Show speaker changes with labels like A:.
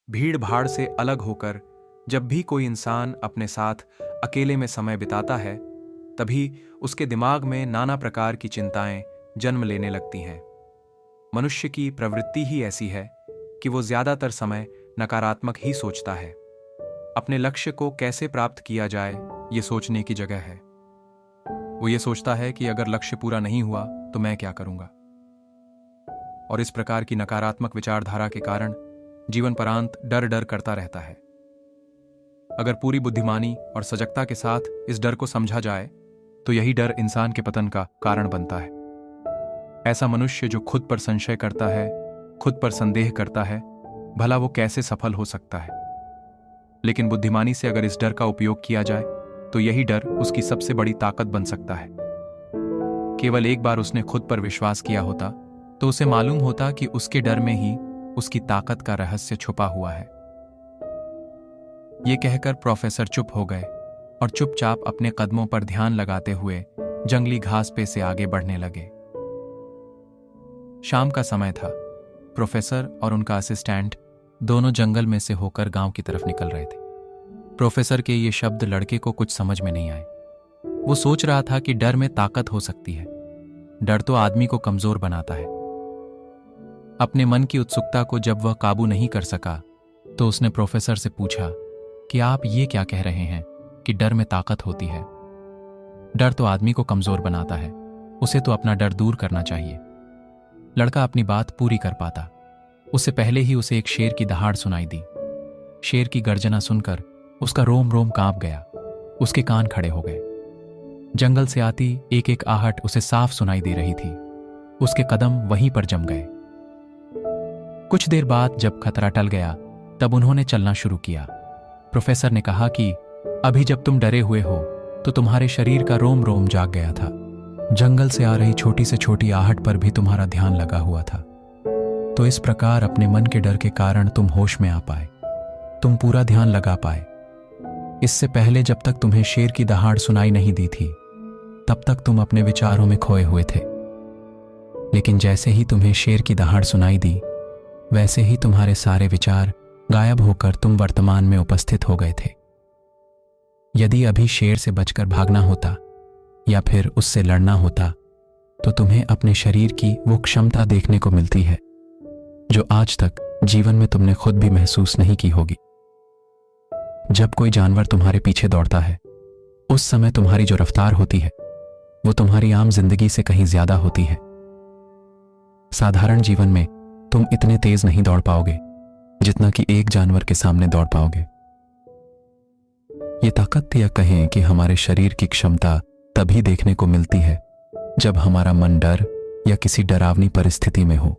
A: भीड़ भाड़ से अलग होकर जब भी कोई इंसान अपने साथ अकेले में समय बिताता है, तभी उसके दिमाग में नाना प्रकार की चिंताएं जन्म लेने लगती हैं। मनुष्य की प्रवृत्ति ही ऐसी है कि वो ज्यादातर समय नकारात्मक ही सोचता है। अपने लक्ष्य को कैसे प्राप्त किया जाए, ये सोचने की जगह है। वो ये सोचता है कि अगर लक्ष्य पूरा नहीं हुआ तो मैं क्या करूंगा। और इस प्रकार की नकारात्मक विचारधारा के कारण जीवन परांत डर डर करता रहता है। अगर पूरी बुद्धिमानी और सजगता के साथ इस डर को समझा जाए तो यही डर इंसान के पतन का कारण बनता है। ऐसा मनुष्य जो खुद पर संशय करता है, खुद पर संदेह करता है, भला वो कैसे सफल हो सकता है। लेकिन बुद्धिमानी से अगर इस डर का उपयोग किया जाए तो यही डर उसकी सबसे बड़ी ताकत बन सकता है। केवल एक बार उसने खुद पर विश्वास किया होता तो उसे मालूम होता कि उसके डर में ही उसकी ताकत का रहस्य छुपा हुआ है। यह कहकर प्रोफेसर चुप हो गए और चुपचाप अपने कदमों पर ध्यान लगाते हुए जंगली घास पे से आगे बढ़ने लगे। शाम का समय था। प्रोफेसर और उनका असिस्टेंट दोनों जंगल में से होकर गांव की तरफ निकल रहे थे। प्रोफेसर के ये शब्द लड़के को कुछ समझ में नहीं आए। वो सोच रहा था कि डर में ताकत हो सकती है। डर तो आदमी को कमजोर बनाता है। अपने मन की उत्सुकता को जब वह काबू नहीं कर सका तो उसने प्रोफेसर से पूछा कि आप ये क्या कह रहे हैं कि डर में ताकत होती है। डर तो आदमी को कमजोर बनाता है, उसे तो अपना डर दूर करना चाहिए। लड़का अपनी बात पूरी कर पाता उससे पहले ही उसे एक शेर की दहाड़ सुनाई दी। शेर की गर्जना सुनकर उसका रोम रोम कांप गया। उसके कान खड़े हो गए। जंगल से आती एक एक आहट उसे साफ सुनाई दे रही थी। उसके कदम वहीं पर जम गए। कुछ देर बाद जब खतरा टल गया तब उन्होंने चलना शुरू किया। प्रोफेसर ने कहा कि अभी जब तुम डरे हुए हो तो तुम्हारे शरीर का रोम रोम जाग गया था। जंगल से आ रही छोटी से छोटी आहट पर भी तुम्हारा ध्यान लगा हुआ था। तो इस प्रकार अपने मन के डर के कारण तुम होश में आ पाए, तुम पूरा ध्यान लगा पाए। इससे पहले जब तक तुम्हें शेर की दहाड़ सुनाई नहीं दी थी तब तक तुम अपने विचारों में खोए हुए थे। लेकिन जैसे ही तुम्हें शेर की दहाड़ सुनाई दी वैसे ही तुम्हारे सारे विचार गायब होकर तुम वर्तमान में उपस्थित हो गए थे। यदि अभी शेर से बचकर भागना होता या फिर उससे लड़ना होता तो तुम्हें अपने शरीर की वो क्षमता देखने को मिलती है जो आज तक जीवन में तुमने खुद भी महसूस नहीं की होगी। जब कोई जानवर तुम्हारे पीछे दौड़ता है उस समय तुम्हारी जो रफ्तार होती है वो तुम्हारी आम जिंदगी से कहीं ज्यादा होती है। साधारण जीवन में तुम इतने तेज नहीं दौड़ पाओगे जितना कि एक जानवर के सामने दौड़ पाओगे। ये ताकत या कहें कि हमारे शरीर की क्षमता तभी देखने को मिलती है जब हमारा मन डर या किसी डरावनी परिस्थिति में हो।